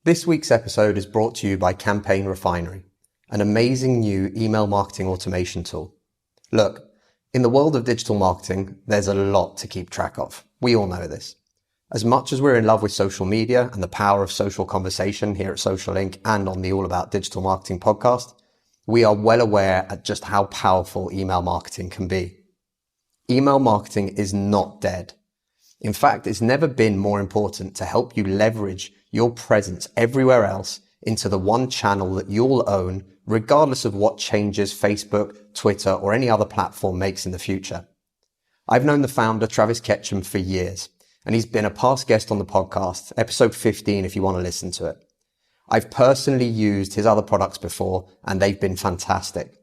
This week's episode is brought to you by Campaign Refinery, an amazing new email marketing automation tool. Look, in the world of digital marketing, there's a lot to keep track of. We all know this. As much as we're in love with social media and the power of social conversation here at Social Inc. and on the All About Digital Marketing podcast, we are well aware at just how powerful email marketing can be. Email marketing is not dead. In fact, it's never been more important to help you leverage your presence everywhere else into the one channel that you'll own, regardless of what changes Facebook, Twitter, or any other platform makes in the future. I've known the founder, Travis Ketchum, for years, and he's been a past guest on the podcast, episode 15 if you want to listen to it. I've personally used his other products before, and they've been fantastic.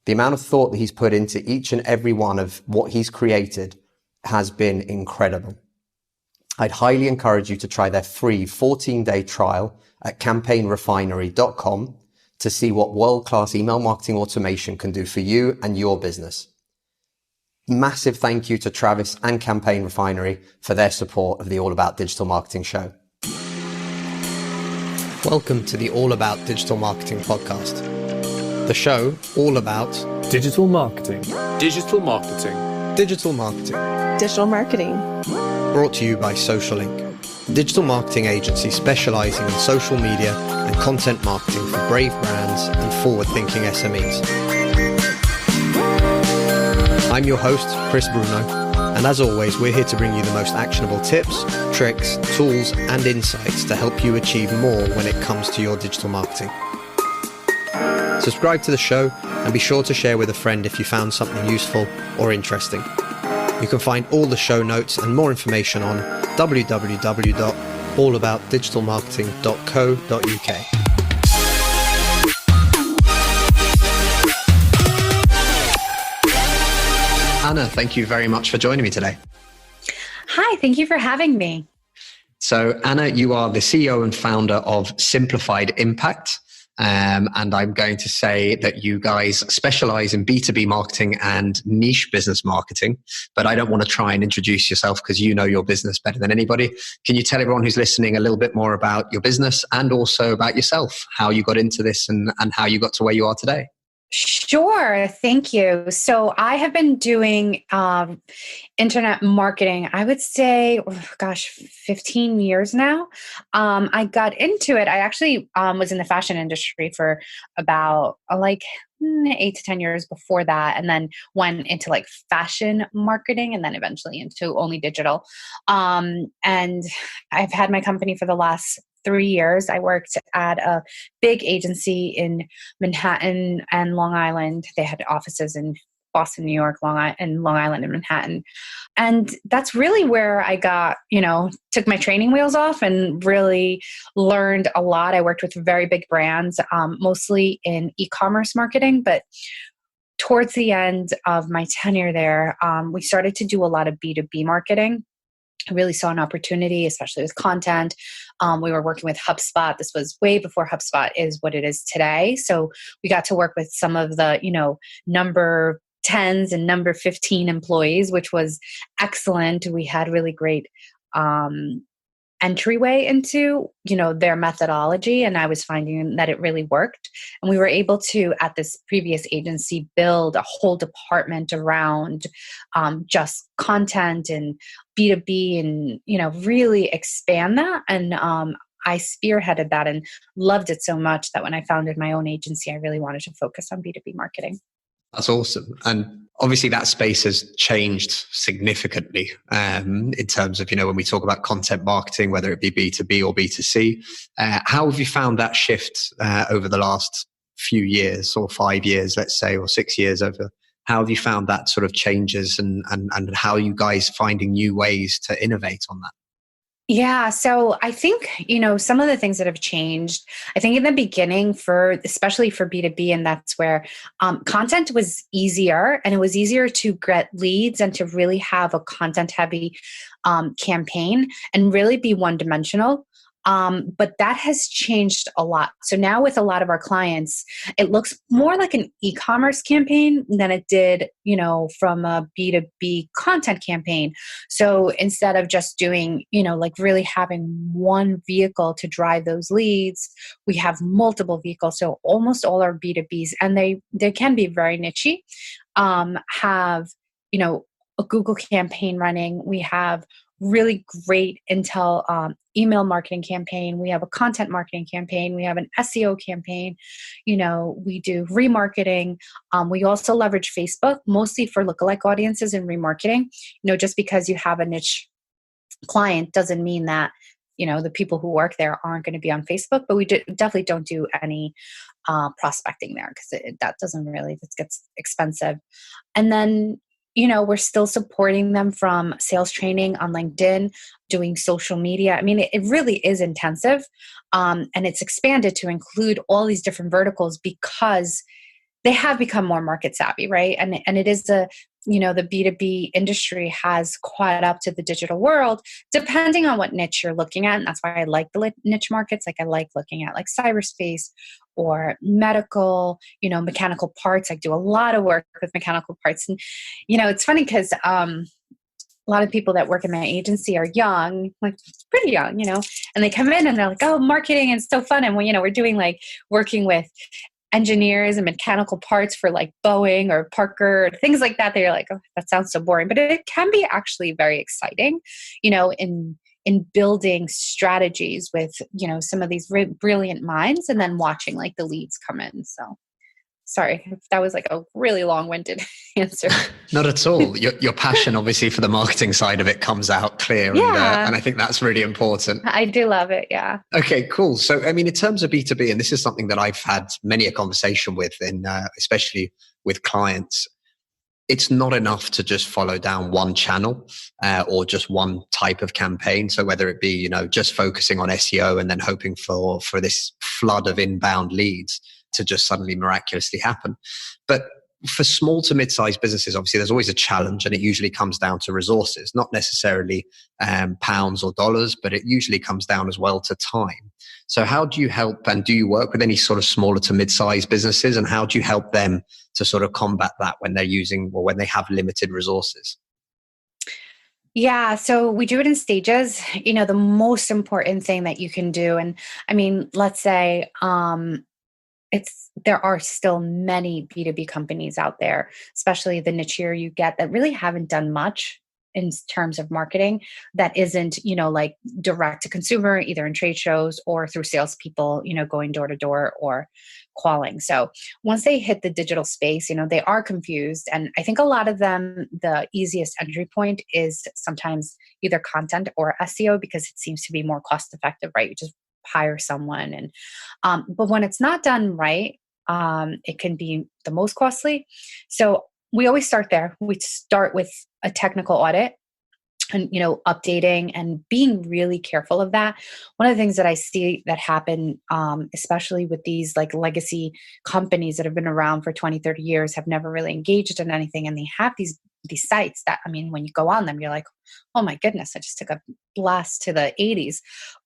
The amount of thought that he's put into each and every one of what he's created has been incredible. I'd highly encourage you to try their free 14-day trial at campaignrefinery.com to see what world-class email marketing automation can do for you and your business. Massive thank you to Travis and Campaign Refinery for their support of the All About Digital Marketing show. Welcome to the All About Digital Marketing podcast, the show all about digital marketing. Digital marketing. Digital marketing. Digital marketing. Brought to you by Social Inc., digital marketing agency specializing in social media and content marketing for brave brands and forward-thinking SMEs. I'm your host, Chris Bruno, and as always, we're here to bring you the most actionable tips, tricks, tools, and insights to help you achieve more when it comes to your digital marketing. Subscribe to the show and be sure to share with a friend if you found something useful or interesting. You can find all the show notes and more information on www.allaboutdigitalmarketing.co.uk. Anna, thank you very much for joining me today. Hi, thank you for having me. So Anna, you are the CEO and founder of Simplified Impact. And I'm going to say that you guys specialize in B2B marketing and niche business marketing, but I don't want to try and introduce yourself because you know your business better than anybody. Can you tell everyone who's listening a little bit more about your business and also about yourself, how you got into this and how you got to where you are today? Sure. Thank you. So I have been doing internet marketing, I would say, 15 years now. I got into it. I actually was in the fashion industry for about 8 to 10 years before that, and then went into fashion marketing and then eventually into only digital. And I've had my company for the last 3 years. I worked at a big agency in Manhattan and Long Island. They had offices in Boston, New York, Long Island and Manhattan. And that's really where I got, took my training wheels off and really learned a lot. I worked with very big brands, mostly in e-commerce marketing, but towards the end of my tenure there, we started to do a lot of B2B marketing. I really saw an opportunity, especially with content. We were working with HubSpot. This was way before HubSpot is what it is today. So we got to work with some of the, number 10s and number 15 employees, which was excellent. We had really great entryway into, their methodology. And I was finding that it really worked. And we were able to, at this previous agency, build a whole department around just content and B2B and, really expand that. And I spearheaded that and loved it so much that when I founded my own agency, I really wanted to focus on B2B marketing. That's awesome. And obviously that space has changed significantly in terms of, when we talk about content marketing, whether it be B2B or B2C. How have you found that shift over the last few years or 5 years, let's say, or 6 years over? How have you found that sort of changes and how are you guys finding new ways to innovate on that? Yeah. So I think, some of the things that have changed, I think in the beginning especially for B2B, and that's where content was easier and it was easier to get leads and to really have a content heavy campaign and really be one dimensional. But that has changed a lot. So now with a lot of our clients, it looks more like an e-commerce campaign than it did, from a B2B content campaign. So instead of just doing, like really having one vehicle to drive those leads, we have multiple vehicles. So almost all our B2Bs, and they can be very niche, have, a Google campaign running. We have really great intel email marketing campaign. We have a content marketing campaign. We have an SEO campaign. We do remarketing. We also leverage Facebook mostly for lookalike audiences and remarketing. Just because you have a niche client doesn't mean that the people who work there aren't going to be on Facebook. But we definitely don't do any prospecting there because that doesn't really, it gets expensive. And then we're still supporting them from sales training on LinkedIn, doing social media. I mean, it really is intensive. And it's expanded to include all these different verticals because they have become more market savvy, right? And it is the B2B industry has caught up to the digital world, depending on what niche you're looking at. And that's why I like the niche markets. Like I like looking at like cyberspace or medical, mechanical parts. I do a lot of work with mechanical parts. And, it's funny because a lot of people that work in my agency are young, like pretty young, and they come in and they're like, oh, marketing is so fun. And we're doing like working with engineers and mechanical parts for like Boeing or Parker, things like that. They're like, oh, that sounds so boring. But it can be actually very exciting, in building strategies with, some of these brilliant minds and then watching like the leads come in. So sorry, that was like a really long-winded answer. Not at all. Your passion, obviously, for the marketing side of it comes out clear. Yeah. And I think that's really important. I do love it. Yeah. Okay, cool. So, I mean, in terms of B2B, and this is something that I've had many a conversation with, especially with clients, it's not enough to just follow down one channel or just one type of campaign. So whether it be, just focusing on SEO and then hoping for this flood of inbound leads to just suddenly miraculously happen. But for small to mid-sized businesses, obviously, there's always a challenge, and it usually comes down to resources, not necessarily pounds or dollars, but it usually comes down as well to time. So how do you help, and do you work with any sort of smaller to mid-sized businesses, and how do you help them to sort of combat that when they're using or when they have limited resources? Yeah, so we do it in stages. The most important thing that you can do, and I mean, let's say there are still many B2B companies out there, especially the nichier you get, that really haven't done much in terms of marketing that isn't, like direct to consumer, either in trade shows or through salespeople, going door to door or calling. So once they hit the digital space, they are confused. And I think a lot of them, the easiest entry point is sometimes either content or SEO because it seems to be more cost effective, right? You just hire someone. And but when it's not done right, it can be the most costly. So we always start there. We start with a technical audit and, updating and being really careful of that. One of the things that I see that happen, especially with these like legacy companies that have been around for 20, 30 years, have never really engaged in anything. And they have these sites that, I mean, when you go on them, you're like, oh my goodness, I just took a blast to the 80s.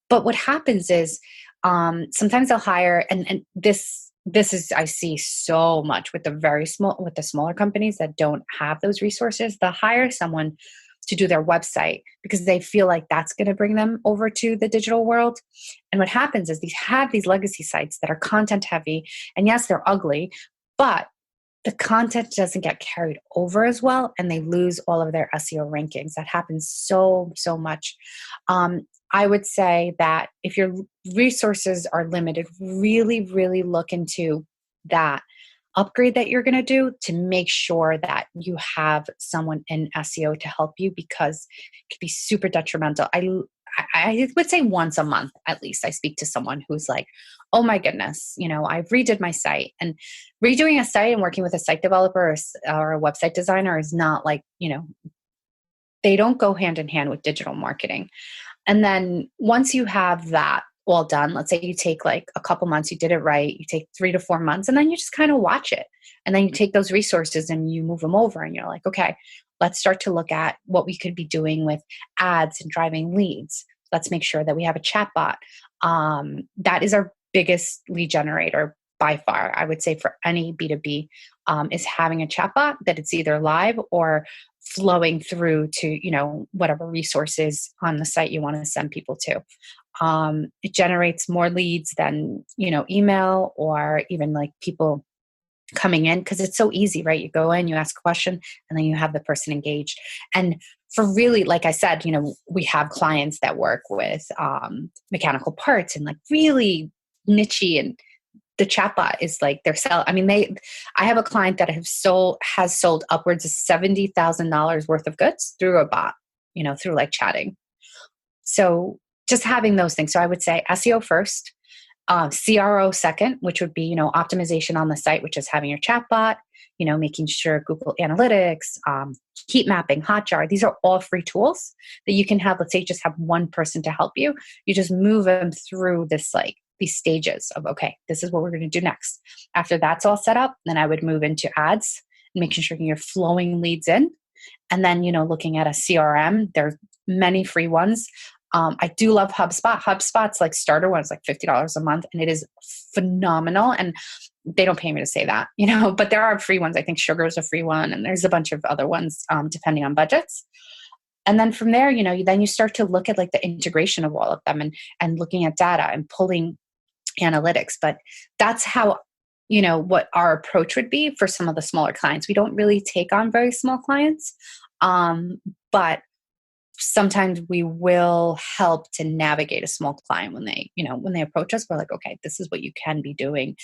But what happens is sometimes they'll hire, and this is, I see so much with the smaller companies that don't have those resources. They'll hire someone to do their website because they feel like that's going to bring them over to the digital world. And what happens is these legacy sites that are content heavy, and yes, they're ugly, but the content doesn't get carried over as well, and they lose all of their SEO rankings. That happens so much. I would say that if your resources are limited, really, really look into that upgrade that you're going to do to make sure that you have someone in SEO to help you, because it could be super detrimental. I would say once a month, at least, I speak to someone who's like, oh my goodness, I've redid my site. And redoing a site and working with a site developer or a website designer is not like, they don't go hand in hand with digital marketing. And then once you have that all done, let's say you take like a couple months, you did it right, you take 3 to 4 months, and then you just kind of watch it. And then you take those resources and you move them over, and you're like, okay, let's start to look at what we could be doing with ads and driving leads. Let's make sure that we have a chat bot. That is our biggest lead generator by far. I would say for any B2B, is having a chatbot that it's either live or flowing through to, whatever resources on the site you want to send people to. It generates more leads than, email or even like people coming in, because it's so easy, right? You go in, you ask a question, and then you have the person engaged. And for really, like I said, we have clients that work with mechanical parts and like really nichey, and the chatbot is like their sell. I mean, I have a client that has sold upwards of $70,000 worth of goods through a bot, through like chatting. So just having those things. So I would say SEO first, CRO second, which would be, optimization on the site, which is having your chatbot, making sure Google Analytics, heat mapping, Hotjar, these are all free tools that you can have. Let's say you just have one person to help you. You just move them through these stages of, okay, this is what we're going to do next. After that's all set up, then I would move into ads and making sure you're flowing leads in. And then, looking at a CRM, there's many free ones. I do love HubSpot. HubSpot's like starter one is like $50 a month, and it is phenomenal. And they don't pay me to say that, but there are free ones. I think Sugar is a free one, and there's a bunch of other ones depending on budgets. And then from there, then you start to look at like the integration of all of them and looking at data and pulling analytics. But that's how, what our approach would be for some of the smaller clients. We don't really take on very small clients, but sometimes we will help to navigate a small client when they approach us. We're like, okay, this is what you can be doing.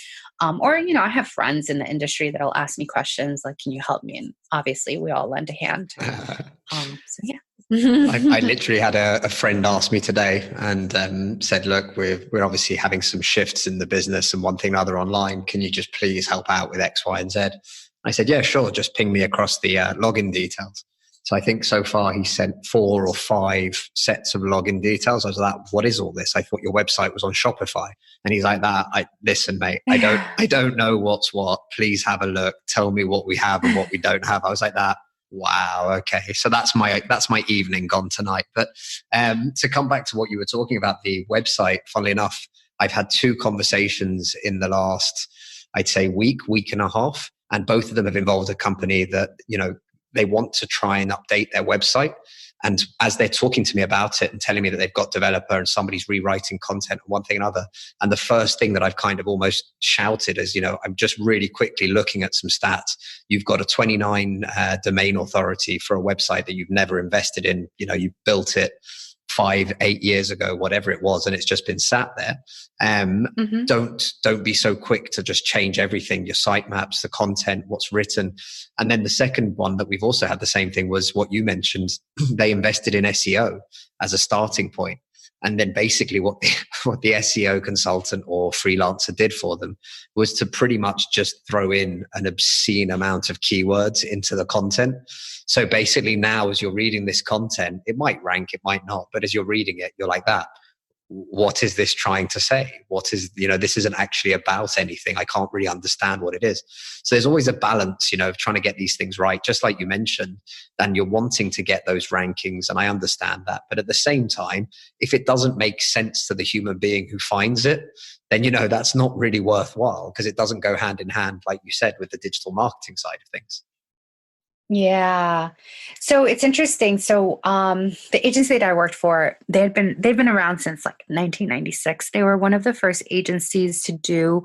Or, I have friends in the industry that'll ask me questions like, can you help me? And obviously we all lend a hand. So yeah. I literally had a friend ask me today and said, look, we're obviously having some shifts in the business and one thing or other online. Can you just please help out with X, Y, and Z? I said, yeah, sure. Just ping me across the login details. So I think so far he sent 4 or 5 sets of login details. I was like, what is all this? I thought your website was on Shopify. And he's like, listen, mate, I don't know what's what. Please have a look. Tell me what we have and what we don't have. I was like that. Wow. Okay. So that's my evening gone tonight. But to come back to what you were talking about, the website, funnily enough, I've had 2 conversations in the last, I'd say week and a half. And both of them have involved a company that, they want to try and update their website. And as they're talking to me about it and telling me that they've got developer and somebody's rewriting content and one thing and another. And the first thing that I've kind of almost shouted is, I'm just really quickly looking at some stats. You've got a 29 domain authority for a website that you've never invested in. You built it 5-8 years ago, whatever it was, and it's just been sat there. Don't be so quick to just change everything, your sitemaps, the content, what's written. And then the second one that we've also had the same thing was what you mentioned. They invested in SEO as a starting point. And then basically what the SEO consultant or freelancer did for them was to pretty much just throw in an obscene amount of keywords into the content. So basically now as you're reading this content, it might rank, it might not, but as you're reading it, you're like that. What is this trying to say? What is, this isn't actually about anything. I can't really understand what it is. So there's always a balance, of trying to get these things right, just like you mentioned, and you're wanting to get those rankings. And I understand that. But at the same time, if it doesn't make sense to the human being who finds it, then, that's not really worthwhile because it doesn't go hand in hand, like you said, with the digital marketing side of things. Yeah. So it's interesting. So the agency that I worked for, they've been around since like 1996. They were one of the first agencies to do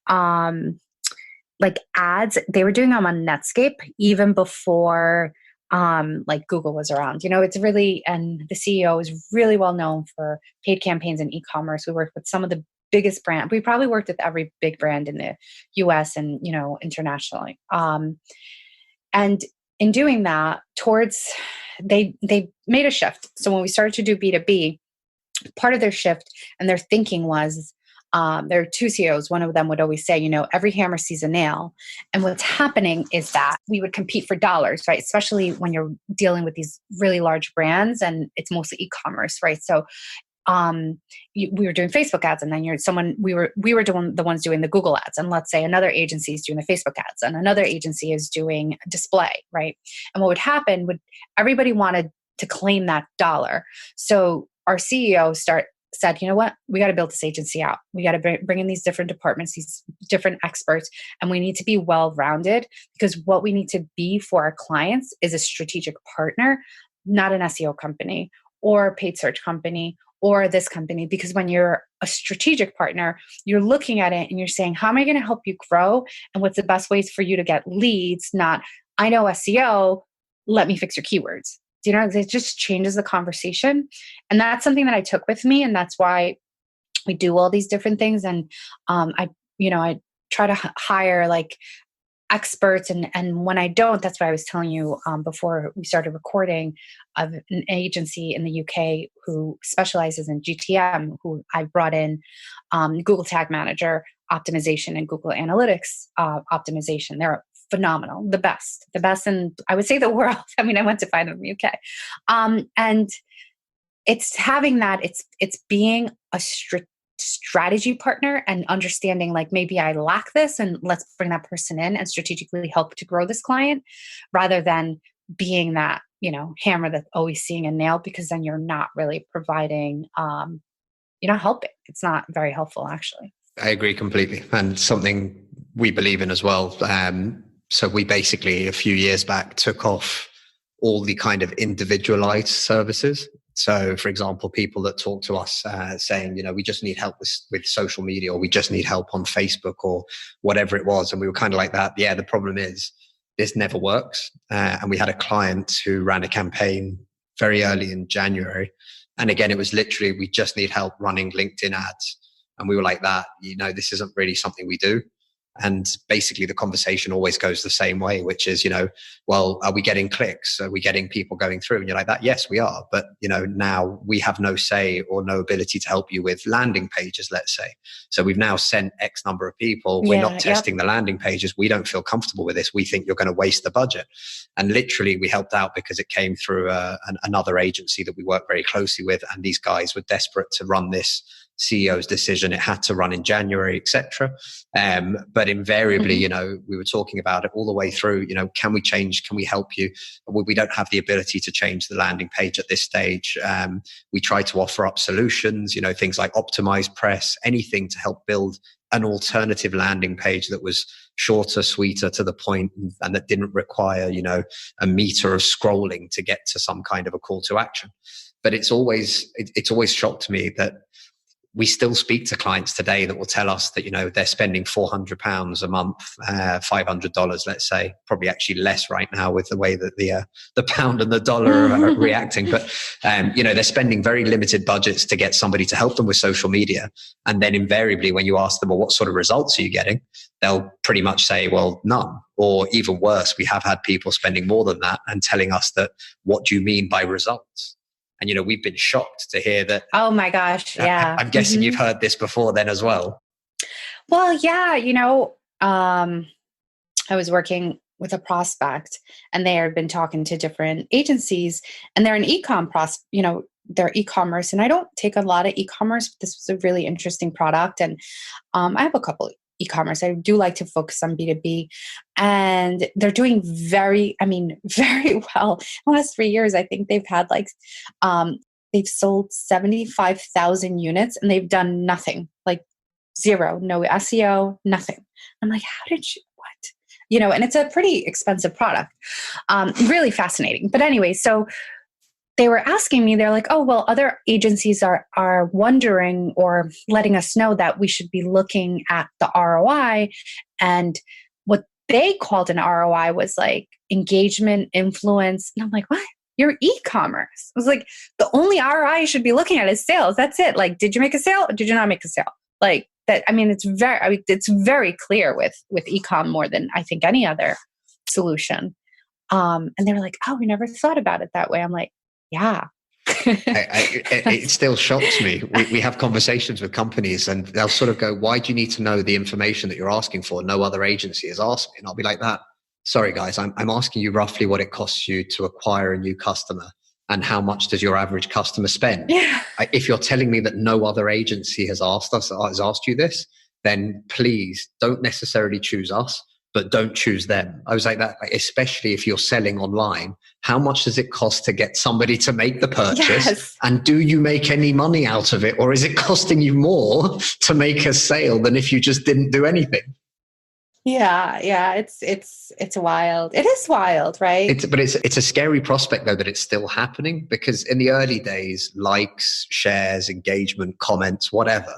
like ads. They were doing them on Netscape even before like Google was around. It's really, and the CEO is really well known for paid campaigns and e-commerce. We worked with some of the biggest brands. We probably worked with every big brand in the US and, internationally. And in doing that, they made a shift. So when we started to do B2B, part of their shift and their thinking was, there are 2 CEOs. One of them would always say, every hammer sees a nail. And what's happening is that we would compete for dollars, right? Especially when you're dealing with these really large brands and it's mostly e-commerce, right? So we were doing Facebook ads, and then we were doing the ones doing the Google ads, and let's say another agency is doing the Facebook ads, and another agency is doing display, right? And what would happen everybody wanted to claim that dollar. So our CEO said, you know what, we got to build this agency out. We got to bring in these different departments, these different experts, and we need to be well-rounded, because what we need to be for our clients is a strategic partner, not an SEO company or a paid search company or this company. Because when you're a strategic partner, you're looking at it and you're saying, how am I going to help you grow? And what's the best ways for you to get leads? Not, I know SEO, let me fix your keywords. You know, it just changes the conversation. And that's something that I took with me. And that's why we do all these different things. And I try to hire like experts. And when I don't, that's what I was telling you before we started recording, of an agency in the UK who specializes in GTM, who I brought in Google Tag Manager optimization and Google Analytics optimization. They're phenomenal, the best in, I would say, the world. I mean, I went to find them in the UK. And it's having that, it's being a strategy partner and understanding, like, maybe I lack this and let's bring that person in and strategically help to grow this client, rather than being that, hammer that's always seeing a nail, because then you're not really providing, you're not helping. It's not very helpful, actually. I agree completely. And something we believe in as well. So we basically, a few years back, took off all the kind of individualized services. So, for example, people that talk to us saying, we just need help with social media, or we just need help on Facebook, or whatever it was. And we were kind of like that. Yeah, the problem is this never works. And we had a client who ran a campaign very early in January. And again, it was literally, we just need help running LinkedIn ads. And we were like that, this isn't really something we do. And basically the conversation always goes the same way, which is, well, are we getting clicks? Are we getting people going through? And you're like that. Yes, we are. But, now we have no say or no ability to help you with landing pages, let's say. So we've now sent X number of people. We're not testing the landing pages. We don't feel comfortable with this. We think you're going to waste the budget. And literally we helped out because it came through another agency that we work very closely with. And these guys were desperate to run this CEO's decision. It had to run in January, etc. But invariably, we were talking about it all the way through. Can we change? Can we help you? We don't have the ability to change the landing page at this stage. We try to offer up solutions, things like optimized press, anything to help build an alternative landing page that was shorter, sweeter, to the point, and that didn't require, a meter of scrolling to get to some kind of a call to action. But it's always shocked me that we still speak to clients today that will tell us that, they're spending £400 a month, $500, let's say, probably actually less right now with the way that the pound and the dollar are reacting. But, they're spending very limited budgets to get somebody to help them with social media. And then invariably, when you ask them, well, what sort of results are you getting? They'll pretty much say, well, none. Or even worse, we have had people spending more than that and telling us that, what do you mean by results? And, we've been shocked to hear that. Oh my gosh. Yeah. I'm guessing you've heard this before then as well. Well, yeah. I was working with a prospect, and they had been talking to different agencies, and they're an they're e-commerce. And I don't take a lot of e-commerce, but this was a really interesting product. And I have a couple e-commerce. I do like to focus on B2B, and they're doing very well. In the last 3 years, I think they've had they've sold 75,000 units, and they've done nothing, like zero, no SEO, nothing. I'm like, how did you, what? And it's a pretty expensive product. Really fascinating. But anyway, so they were asking me, they're like, oh, well, other agencies are wondering or letting us know that we should be looking at the ROI. And what they called an ROI was like engagement, influence. And I'm like, what? You're e-commerce. I was like, the only ROI you should be looking at is sales. That's it. Like, did you make a sale or did you not make a sale? Like that. It's very clear with e-com more than I think any other solution. And they were like, oh, we never thought about it that way. I'm like, yeah. It still shocks me. We have conversations with companies, and they'll sort of go, why do you need to know the information that you're asking for? No other agency has asked me. And I'll be like that. Sorry, guys, I'm asking you roughly what it costs you to acquire a new customer, and how much does your average customer spend? Yeah. If you're telling me that no other agency has asked you this, then please don't necessarily choose us. but don't choose them. I was like that, especially if you're selling online, how much does it cost to get somebody to make the purchase? Yes. And do you make any money out of it? Or is it costing you more to make a sale than if you just didn't do anything? Yeah. It's wild. It is wild, right? But it's a scary prospect though that it's still happening, because in the early days, likes, shares, engagement, comments, whatever.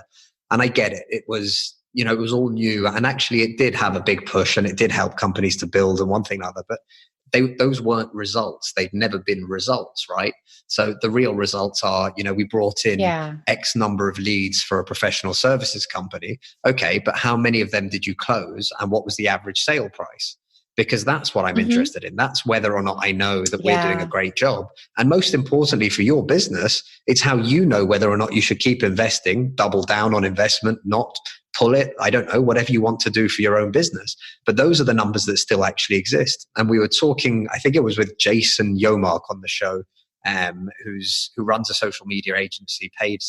And I get it. It was, it was all new, and actually it did have a big push and it did help companies to build and one thing or another, but those weren't results. They've never been results, right? So the real results are, we brought in X number of leads for a professional services company. Okay, but how many of them did you close, and what was the average sale price? Because that's what I'm interested in. That's whether or not I know that we're doing a great job. And most importantly for your business, it's how you know whether or not you should keep investing, double down on investment, not pull it. I don't know, whatever you want to do for your own business. But those are the numbers that still actually exist. And we were talking, I think it was with Jason Yomark on the show, who runs a social media agency, paid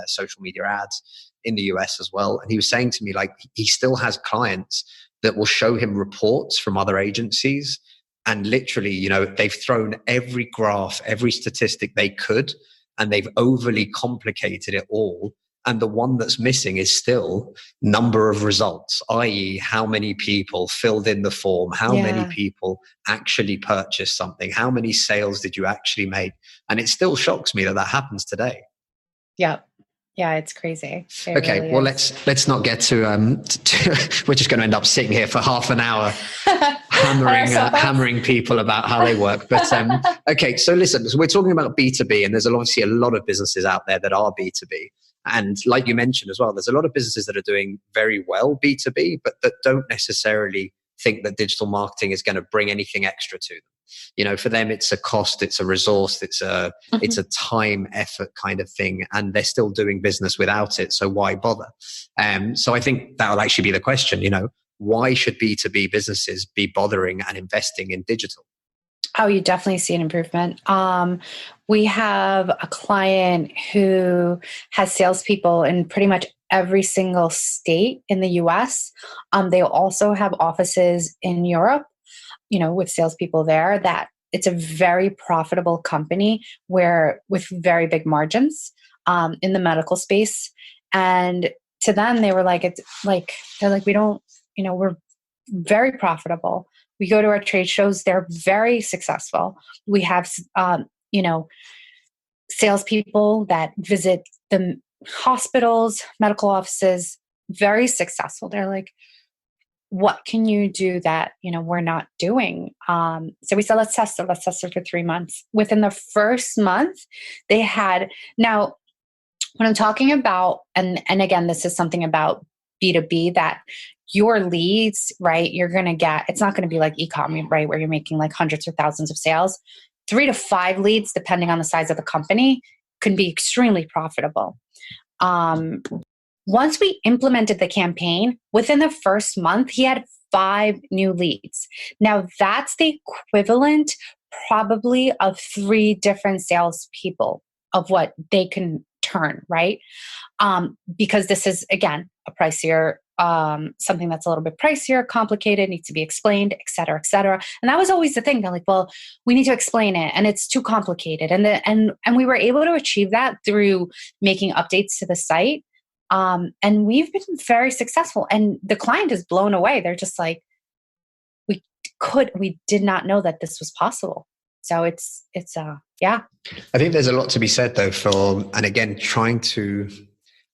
social media ads in the US as well. And he was saying to me, like, he still has clients that will show him reports from other agencies. And literally, they've thrown every graph, every statistic they could, and they've overly complicated it all. And the one that's missing is still number of results, i.e. how many people filled in the form, how many people actually purchased something, how many sales did you actually make? And it still shocks me that happens today. Yeah, it's crazy. Okay, really well, is. let's not get to we're just going to end up sitting here for half an hour hammering people about how they work. But okay, so listen, we're talking about B2B, and there's obviously a lot of businesses out there that are B2B. And like you mentioned as well, there's a lot of businesses that are doing very well B2B, but that don't necessarily think that digital marketing is going to bring anything extra to them. For them, it's a cost, it's a resource, it's a time, effort kind of thing, and they're still doing business without it. So why bother? So I think that will actually be the question. Why should B2B businesses be bothering and investing in digital? Oh, you definitely see an improvement. We have a client who has salespeople in pretty much every single state in the US. They also have offices in Europe, with salespeople there. That it's a very profitable company with very big margins in the medical space. And to them, they were like, we don't, we're very profitable. We go to our trade shows. They're very successful. We have, salespeople that visit the hospitals, medical offices, very successful. They're like, what can you do that, we're not doing? So we said, let's test it for 3 months. Within the first month, they had, now when I'm talking about, and again, this is something about B2B, that your leads, right? You're going to get, it's not going to be like e-com, right? Where you're making like hundreds or thousands of sales. 3 to 5 leads, depending on the size of the company, can be extremely profitable. Once we implemented the campaign, within the first month, he had 5 new leads. Now that's the equivalent probably of 3 different salespeople of what they can turn, right? Because this is, again, a pricier, something that's a little bit pricier, complicated, needs to be explained, et cetera, et cetera. And that was always the thing. They're like, well, we need to explain it, and it's too complicated. And we were able to achieve that through making updates to the site. And we've been very successful. And the client is blown away. They're just like, we did not know that this was possible. So it's yeah. I think there's a lot to be said though and again, trying to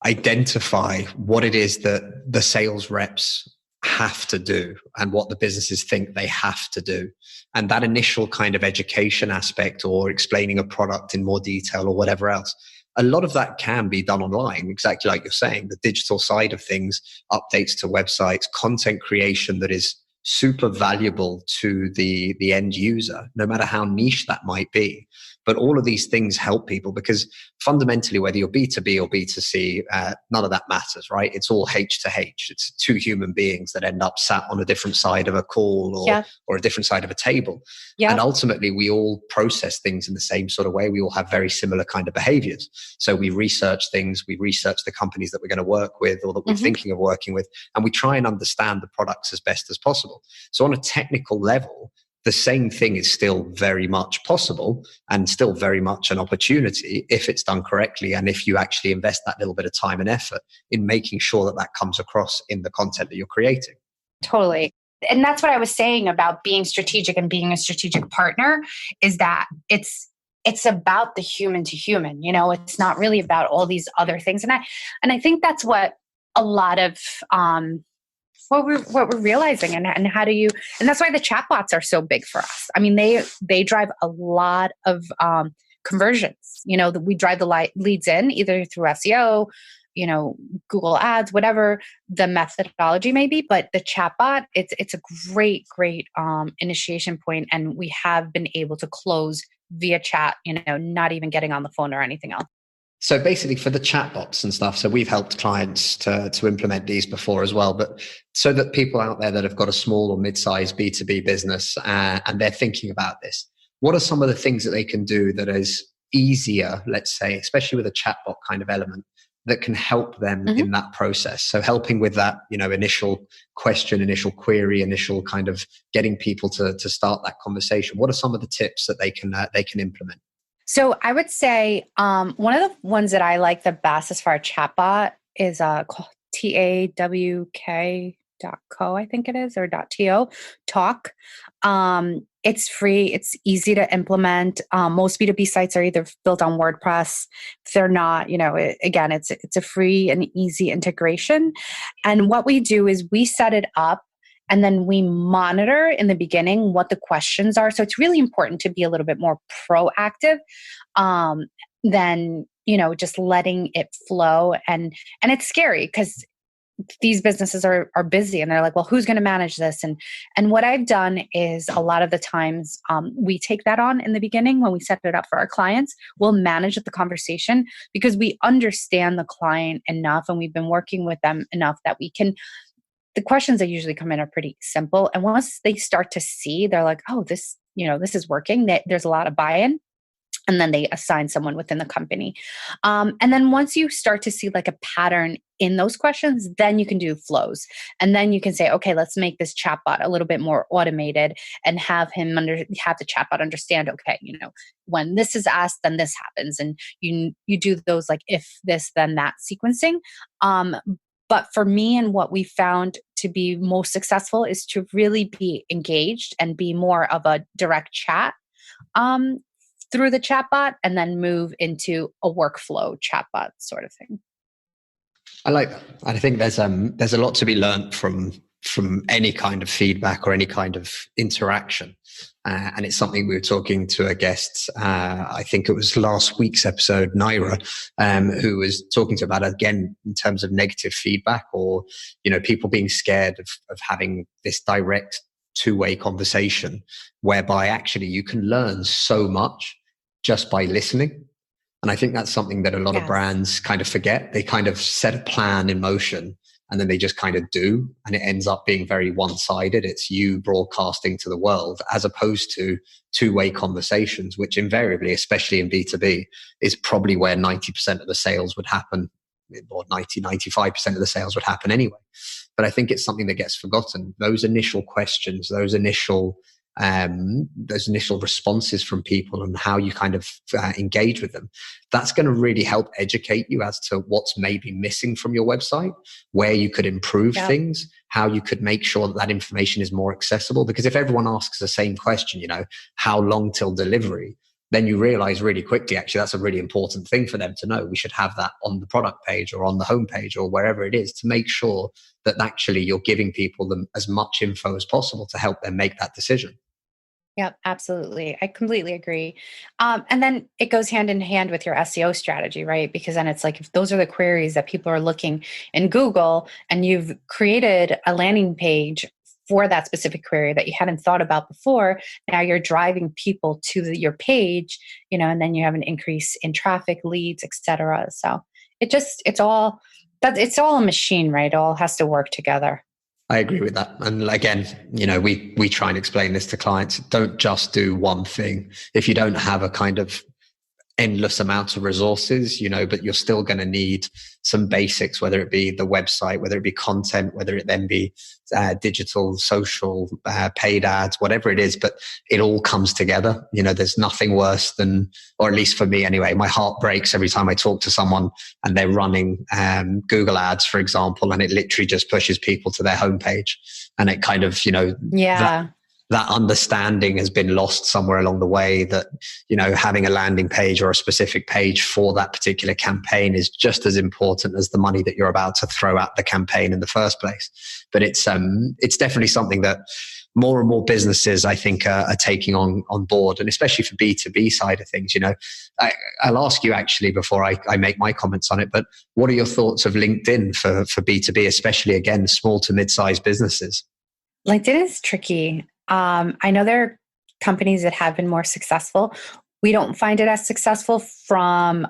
identify what it is that the sales reps have to do and what the businesses think they have to do. And that initial kind of education aspect, or explaining a product in more detail or whatever else, a lot of that can be done online, exactly like you're saying. The digital side of things, updates to websites, content creation that is super valuable to the end user, no matter how niche that might be. But all of these things help people because fundamentally, whether you're B2B or B2C, none of that matters, right? It's all H to H. It's two human beings that end up sat on a different side of a call or a different side of a table. And ultimately, we all process things in the same sort of way. We all have very similar kind of behaviors. So we research things, we research the companies that we're going to work with or that we're thinking of working with, and we try and understand the products as best as possible. So on a technical level, the same thing is still very much possible and still very much an opportunity if it's done correctly and if you actually invest that little bit of time and effort in making sure that that comes across in the content that you're creating. Totally. And that's what I was saying about being strategic and being a strategic partner, is that it's about the human to human. It's not really about all these other things. And I think that's what a lot of what we're realizing, and how do you, and that's why the chatbots are so big for us. I mean, they drive a lot of conversions. We drive the leads in either through SEO, Google ads, whatever the methodology may be. But the chatbot, it's a great initiation point, and we have been able to close via chat. Not even getting on the phone or anything else. So basically for the chatbots and stuff, so we've helped clients to implement these before as well, but so that people out there that have got a small or mid-sized B2B business and they're thinking about this, what are some of the things that they can do that is easier, let's say, especially with a chatbot kind of element, that can help them in that process? So helping with that, initial question, initial query, initial kind of getting people to start that conversation. What are some of the tips that they can implement? So I would say one of the ones that I like the best as far as chatbot is TAWK.co, I think it is, or .to, talk. It's free. It's easy to implement. Most B2B sites are either built on WordPress. If they're not, again, it's a free and easy integration. And what we do is we set it up, and then we monitor in the beginning what the questions are. So it's really important to be a little bit more proactive than, just letting it flow. And it's scary because these businesses are busy and they're like, well, who's going to manage this? And what I've done is a lot of the times we take that on in the beginning when we set it up for our clients. We'll manage the conversation because we understand the client enough and we've been working with them enough that we can. The questions that usually come in are pretty simple. And once they start to see, they're like, oh, this is working. There's a lot of buy-in. And then they assign someone within the company. And then once you start to see like a pattern in those questions, then you can do flows. And then you can say, okay, let's make this chatbot a little bit more automated and have the chatbot understand, okay, when this is asked, then this happens. And you do those like if this, then that sequencing. But for me, and what we found to be most successful is to really be engaged and be more of a direct chat through the chatbot, and then move into a workflow chatbot sort of thing. I like that. I think there's a lot to be learned from any kind of feedback or any kind of interaction. And it's something we were talking to a guest, I think it was last week's episode, Naira, who was talking to about, again, in terms of negative feedback or, people being scared of having this direct two-way conversation whereby actually you can learn so much just by listening. And I think that's something that a lot of brands kind of forget. They kind of set a plan in motion and then they just kind of do. And it ends up being very one-sided. It's you broadcasting to the world as opposed to two-way conversations, which invariably, especially in B2B, is probably where 90% of the sales would happen, or 95% of the sales would happen anyway. But I think it's something that gets forgotten. Those initial questions, those initial responses from people and how you kind of engage with them, that's going to really help educate you as to what's maybe missing from your website, where you could improve things, how you could make sure that information is more accessible. Because if everyone asks the same question, how long till delivery, then you realize really quickly, actually, that's a really important thing for them to know. We should have that on the product page or on the homepage or wherever it is, to make sure that actually you're giving people as much info as possible to help them make that decision. Yep, absolutely. I completely agree. And then it goes hand in hand with your SEO strategy, right? Because then it's like, if those are the queries that people are looking in Google and you've created a landing page for that specific query that you hadn't thought about before. Now you're driving people to your page, and then you have an increase in traffic, leads, etc. So it's all a machine, right? It all has to work together. I agree with that. And again, we try and explain this to clients. Don't just do one thing. If you don't have a kind of endless amounts of resources, but you're still going to need some basics, whether it be the website, whether it be content, whether it then be digital, social, paid ads, whatever it is, but it all comes together. There's nothing worse than, or at least for me anyway, my heart breaks every time I talk to someone and they're running Google ads, for example, and it literally just pushes people to their homepage. And it kind of, that understanding has been lost somewhere along the way, that, having a landing page or a specific page for that particular campaign is just as important as the money that you're about to throw at the campaign in the first place. But it's definitely something that more and more businesses, I think, are taking on board, and especially for B2B side of things. I'll ask you actually before I make my comments on it, but what are your thoughts of LinkedIn for B2B, especially, again, small to mid-sized businesses? LinkedIn is tricky. I know there are companies that have been more successful. We don't find it as successful from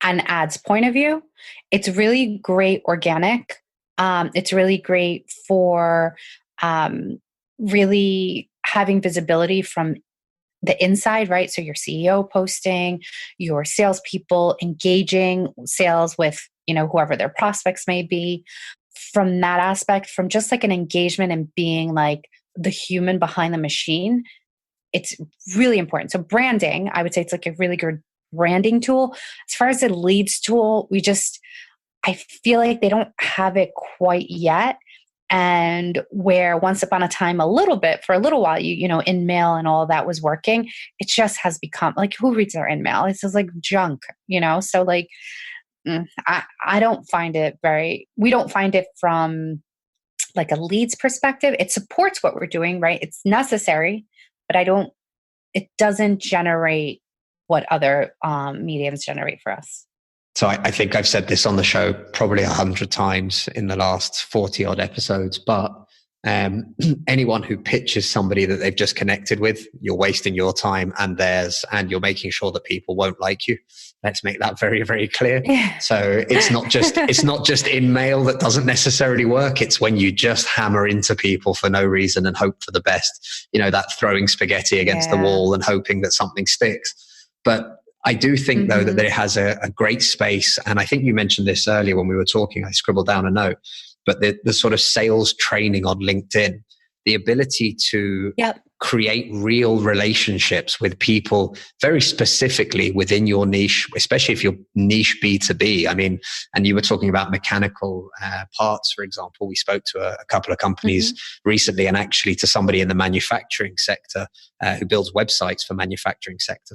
an ads point of view. It's really great organic. It's really great for really having visibility from the inside, right? So your CEO posting, your salespeople engaging sales with, whoever their prospects may be. From that aspect, from just like an engagement and being like the human behind the machine, it's really important. So branding, I would say it's like a really good branding tool. As far as the leads tool, I feel like they don't have it quite yet. And where once upon a time, for a little while, InMail and all of that was working, it just has become like, who reads their InMail? It's just like junk, So like, I don't find it we don't find it from like a leads perspective. It supports what we're doing, right? It's necessary, but it doesn't generate what other mediums generate for us. So I think I've said this on the show probably 100 times in the last 40 odd episodes, but anyone who pitches somebody that they've just connected with, you're wasting your time and theirs, and you're making sure that people won't like you. Let's make that very, very clear. Yeah. So it's not just InMail that doesn't necessarily work. It's when you just hammer into people for no reason and hope for the best, that throwing spaghetti against the wall and hoping that something sticks. But I do think, though, that it has a great space. And I think you mentioned this earlier when we were talking. I scribbled down a note. But the sort of sales training on LinkedIn, the ability to create real relationships with people very specifically within your niche, especially if you're niche B2B. I mean, and you were talking about mechanical parts, for example. We spoke to a couple of companies recently, and actually to somebody in the manufacturing sector who builds websites for manufacturing sector,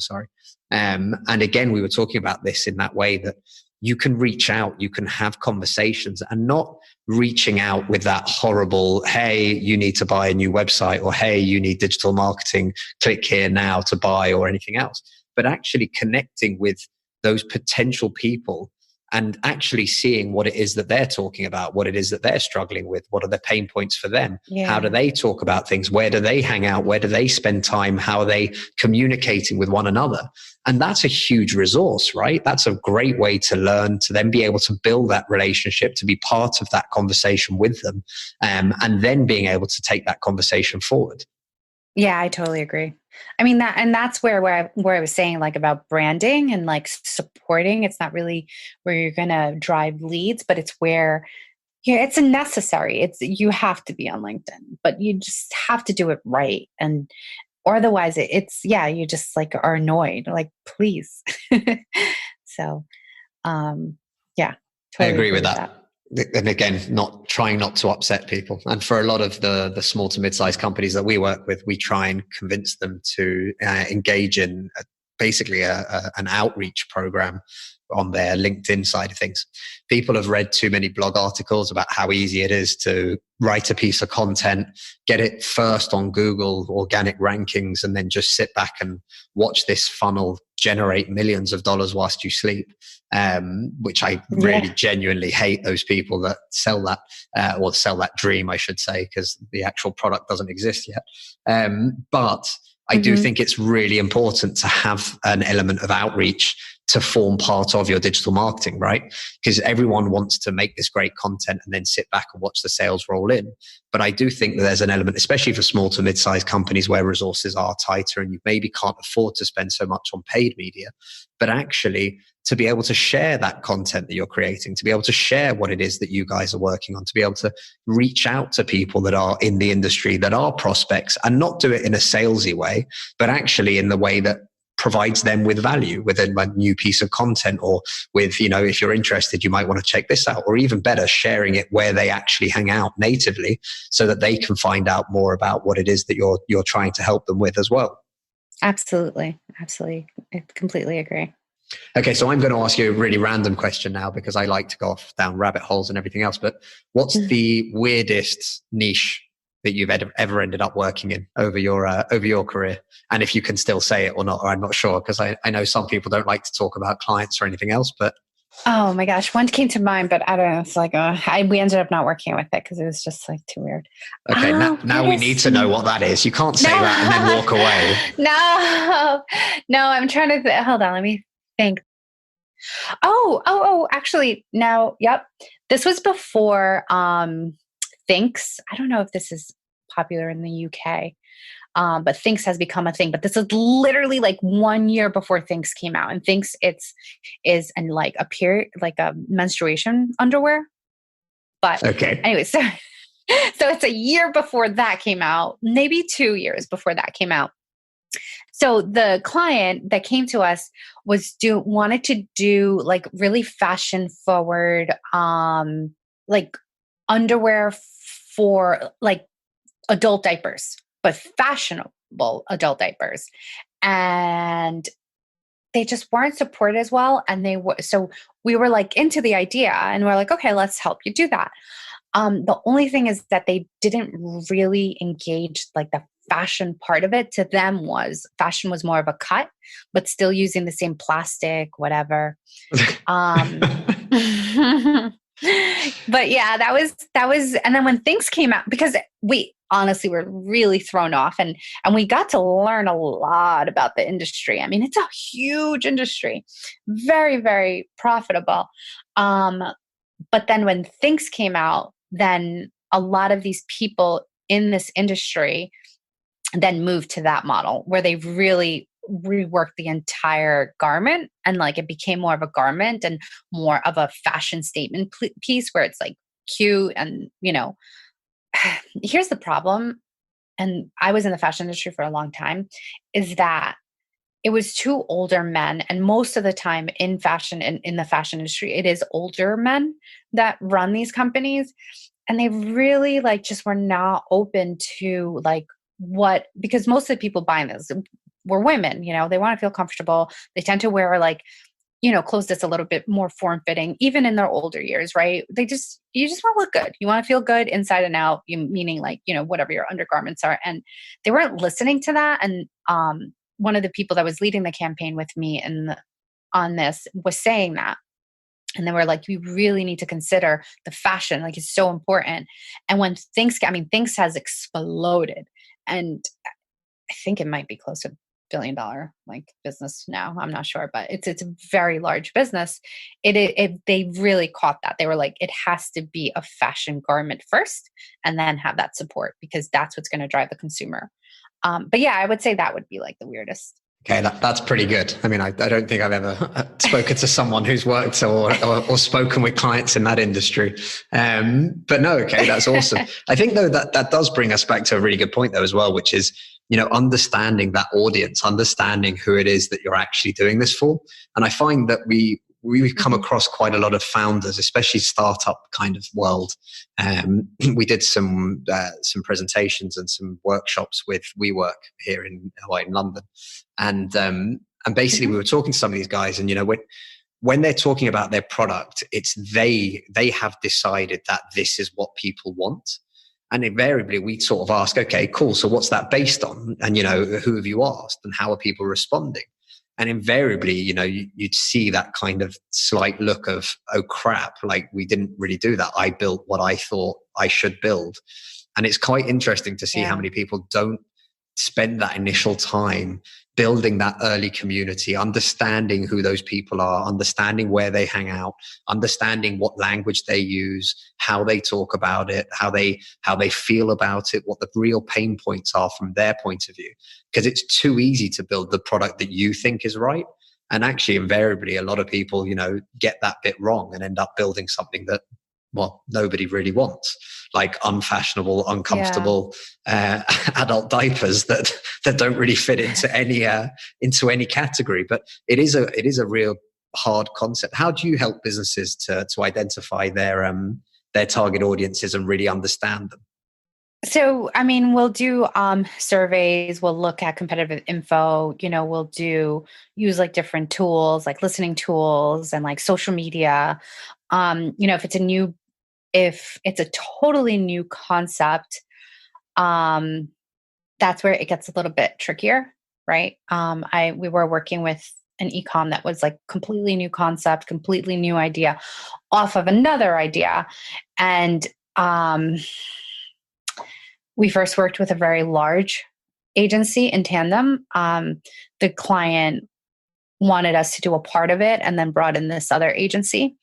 and again, we were talking about this in that way, that you can reach out, you can have conversations, and not reaching out with that horrible, hey, you need to buy a new website, or hey, you need digital marketing, click here now to buy, or anything else, but actually connecting with those potential people and actually seeing what it is that they're talking about, what it is that they're struggling with, what are the pain points for them, how do they talk about things, where do they hang out, where do they spend time, how are they communicating with one another. And that's a huge resource, right? That's a great way to learn, to then be able to build that relationship, to be part of that conversation with them, and then being able to take that conversation forward. Yeah, I totally agree. I mean, that's where I was saying, like, about branding and like supporting. It's not really where you're going to drive leads, but it's where it's a necessary. You have to be on LinkedIn, but you just have to do it right. And or otherwise you just like are annoyed, like, please. So, totally I agree with that. And again, trying not to upset people. And for a lot of the small to mid-sized companies that we work with, we try and convince them to engage in basically an outreach program on their LinkedIn side of things. People have read too many blog articles about how easy it is to write a piece of content, get it first on Google organic rankings, and then just sit back and watch this funnel generate millions of dollars whilst you sleep, which I really genuinely hate those people that sell that, or sell that dream, I should say, because the actual product doesn't exist yet. But I do think it's really important to have an element of outreach to form part of your digital marketing, right? Because everyone wants to make this great content and then sit back and watch the sales roll in. But I do think that there's an element, especially for small to mid-sized companies where resources are tighter and you maybe can't afford to spend so much on paid media, but actually to be able to share that content that you're creating, to be able to share what it is that you guys are working on, to be able to reach out to people that are in the industry, that are prospects, and not do it in a salesy way, but actually in the way that provides them with value, with a new piece of content, or with, if you're interested, you might want to check this out, or even better, sharing it where they actually hang out natively so that they can find out more about what it is that you're trying to help them with as well. Absolutely. I completely agree. Okay, so I'm going to ask you a really random question now because I like to go off down rabbit holes and everything else, but what's the weirdest niche that you've ever ended up working in over your career? And if you can still say it or not, or I'm not sure, because I know some people don't like to talk about clients or anything else, but. Oh my gosh, one came to mind, but I don't know. It's like, we ended up not working with it because it was just like too weird. Okay, now we need to know what that is. You can't say that and then walk away. No, I'm trying to, hold on, let me think. Actually, now, yep. This was before, Thinks. I don't know if this is popular in the UK, but Thinks has become a thing. But this is literally like 1 year before Thinks came out, and Thinks is and like a period, like a menstruation underwear. But okay, anyway, so it's a year before that came out, maybe 2 years before that came out. So the client that came to us wanted to do like really fashion forward, like underwear for like adult diapers, but fashionable adult diapers. And they just weren't supported as well. And so we were like into the idea and we're like, okay, let's help you do that. The only thing is that they didn't really engage like the fashion part of it. To them, fashion was more of a cut, but still using the same plastic, whatever. But yeah, that was, and then when Things came out, because we honestly were really thrown off, and we got to learn a lot about the industry. I mean, it's a huge industry, very, very profitable. But then when Things came out, then a lot of these people in this industry then moved to that model where they really reworked the entire garment, and like it became more of a garment and more of a fashion statement piece where it's like cute. And here's the problem, and I was in the fashion industry for a long time, is that it was two older men, and most of the time in fashion and in the fashion industry, it is older men that run these companies, and they really like just were not open to like because most of the people buying this were women. They want to feel comfortable. They tend to wear like clothes that's a little bit more form fitting, even in their older years, right? You just want to look good. You want to feel good inside and out, meaning like, whatever your undergarments are. And they weren't listening to that. And one of the people that was leading the campaign with me on this was saying that. And then we're like, we really need to consider the fashion. Like, it's so important. And when Things has exploded. And I think it might be close to $1 billion like business now. I'm not sure, but it's a very large business. They really caught that. They were like, it has to be a fashion garment first, and then have that support, because that's what's going to drive the consumer. But yeah, I would say that would be like the weirdest. Okay, that's pretty good. I mean, I don't think I've ever spoken to someone who's worked or spoken with clients in that industry. But no, okay, that's awesome. I think though that does bring us back to a really good point though as well, which is, understanding that audience, understanding who it is that you're actually doing this for. And I find that we've come across quite a lot of founders, especially startup kind of world. We did some presentations and some workshops with WeWork here in London, and basically we were talking to some of these guys, and when they're talking about their product, it's they have decided that this is what people want. And invariably we sort of ask, okay, cool. So what's that based on? And, who have you asked and how are people responding? And invariably, you'd see that kind of slight look of, oh crap, like we didn't really do that. I built what I thought I should build. And it's quite interesting to see how many people don't spend that initial time building that early community, understanding who those people are, understanding where they hang out, understanding what language they use, how they talk about it, how they feel about it, what the real pain points are from their point of view. Because it's too easy to build the product that you think is right. And actually, invariably, a lot of people, get that bit wrong and end up building something that, well, nobody really wants, like unfashionable, uncomfortable adult diapers that don't really fit into any category. But it is a real hard concept. How do you help businesses to identify their target audiences and really understand them? So, I mean, we'll do surveys, we'll look at competitive info, we'll use like different tools, like listening tools and like social media. If it's a totally new concept, that's where it gets a little bit trickier, right? We were working with an ecom that was like completely new concept, completely new idea off of another idea. And we first worked with a very large agency in tandem. The client wanted us to do a part of it and then brought in this other agency.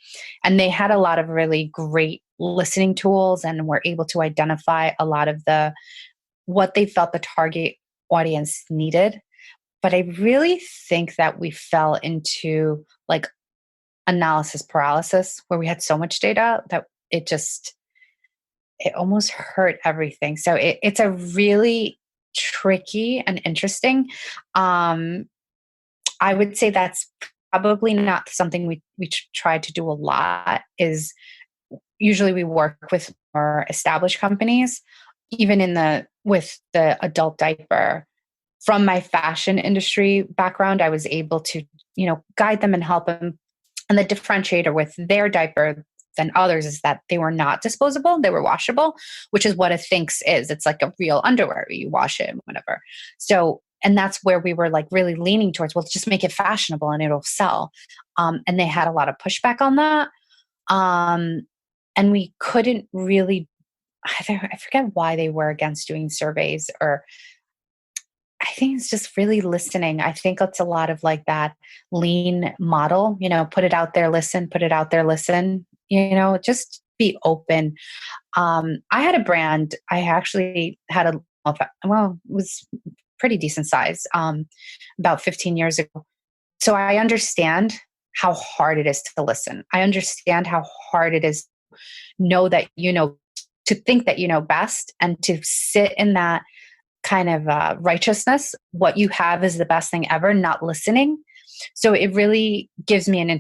And they had a lot of really great listening tools and were able to identify a lot of what they felt the target audience needed. But I really think that we fell into like analysis paralysis where we had so much data that it almost hurt everything. So it's a really tricky and interesting. I would say that's probably not something we try to do a lot. Is usually we work with more established companies, even with the adult diaper. From my fashion industry background, I was able to, guide them and help them. And the differentiator with their diaper than others is that they were not disposable, they were washable, which is what a Thinx is. It's like a real underwear. You wash it and whatever. So, and that's where we were like really leaning towards, well, just make it fashionable and it'll sell. And they had a lot of pushback on that. And we couldn't really, I forget why they were against doing surveys, or I think it's just really listening. I think it's a lot of like that lean model, put it out there, listen, put it out there, listen, just be open. I had a brand. I actually had it was pretty decent size, about 15 years ago. So I understand how hard it is to listen. I understand how hard it is to know that, to think that you know best and to sit in that kind of righteousness. What you have is the best thing ever, not listening. So it really gives me an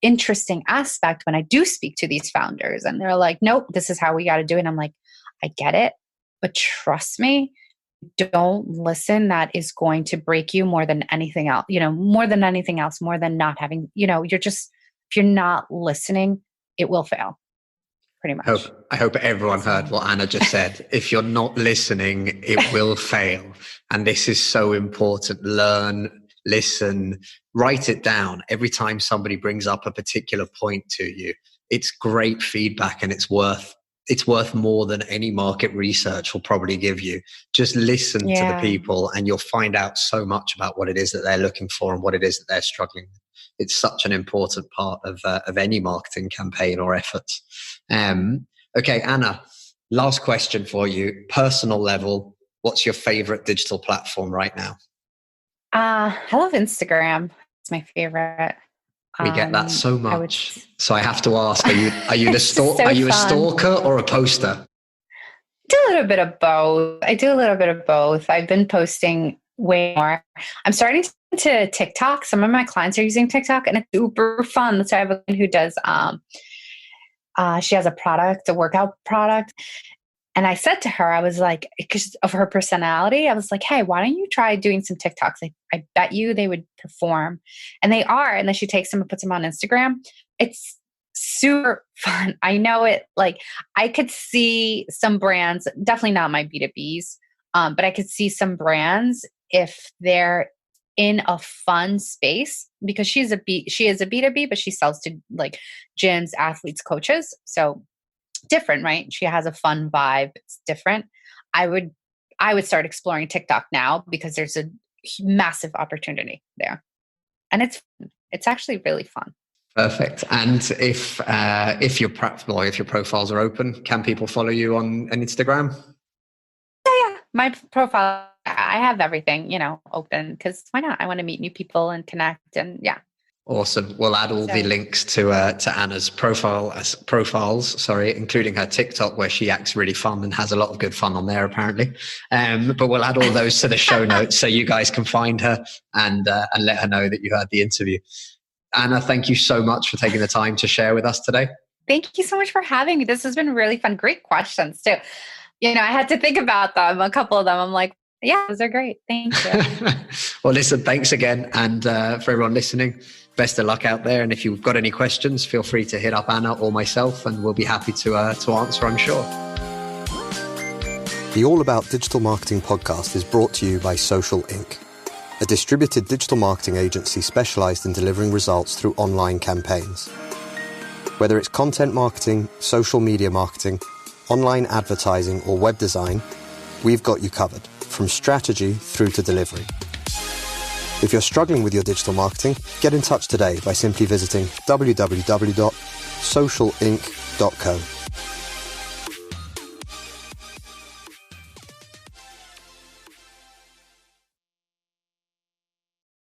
interesting aspect when I do speak to these founders and they're like, nope, this is how we got to do it. And I'm like, I get it, but trust me, don't listen. That is going to break you more than anything else, more than anything else, more than not having, if you're not listening, it will fail. Pretty much. I hope everyone heard what Anna just said. If you're not listening, it will fail. And this is so important. Learn, listen, write it down. Every time somebody brings up a particular point to you, it's great feedback and it's worth more than any market research will probably give you. Just listen to the people and you'll find out so much about what it is that they're looking for and what it is that they're struggling with. It's such an important part of any marketing campaign or efforts. Okay, Anna, last question for you. Personal level, what's your favorite digital platform right now? I love Instagram. It's my favorite. We get that so much. So I have to ask, are you a stalker or a poster? I do a little bit of both. I've been posting way more. I'm starting to TikTok. Some of my clients are using TikTok and it's super fun. So I have a woman who does, she has a workout product. And I said to her, I was like, because of her personality, I was like, hey, why don't you try doing some TikToks? I bet you they would perform. And they are. And then she takes them and puts them on Instagram. It's super fun. I know it. Like I could see some brands, definitely not my B2Bs, but I could see some brands if they're in a fun space because she is a B2B, but she sells to like gyms, athletes, coaches. So different, right? She has a fun vibe. It's different. I would start exploring TikTok now because there's a massive opportunity there. And it's actually really fun. Perfect. And if your profiles are open, can people follow you on Instagram? Yeah. My profile, I have everything, open because why not? I want to meet new people and connect and yeah. Awesome. We'll add all the links to Anna's profiles, including her TikTok, where she acts really fun and has a lot of good fun on there, apparently. But we'll add all those to the show notes so you guys can find her and let her know that you heard the interview. Anna, thank you so much for taking the time to share with us today. Thank you so much for having me. This has been really fun. Great questions too. I had to think about them, a couple of them. I'm like, yeah, those are great. Thank you. Well, listen, thanks again. And for everyone listening, best of luck out there. And if you've got any questions, feel free to hit up Anna or myself and we'll be happy to answer, I'm sure. The All About Digital Marketing podcast is brought to you by Social Inc., a distributed digital marketing agency specialized in delivering results through online campaigns. Whether it's content marketing, social media marketing, online advertising, or web design, we've got you covered, from strategy through to delivery. If you're struggling with your digital marketing, get in touch today by simply visiting www.socialinc.co.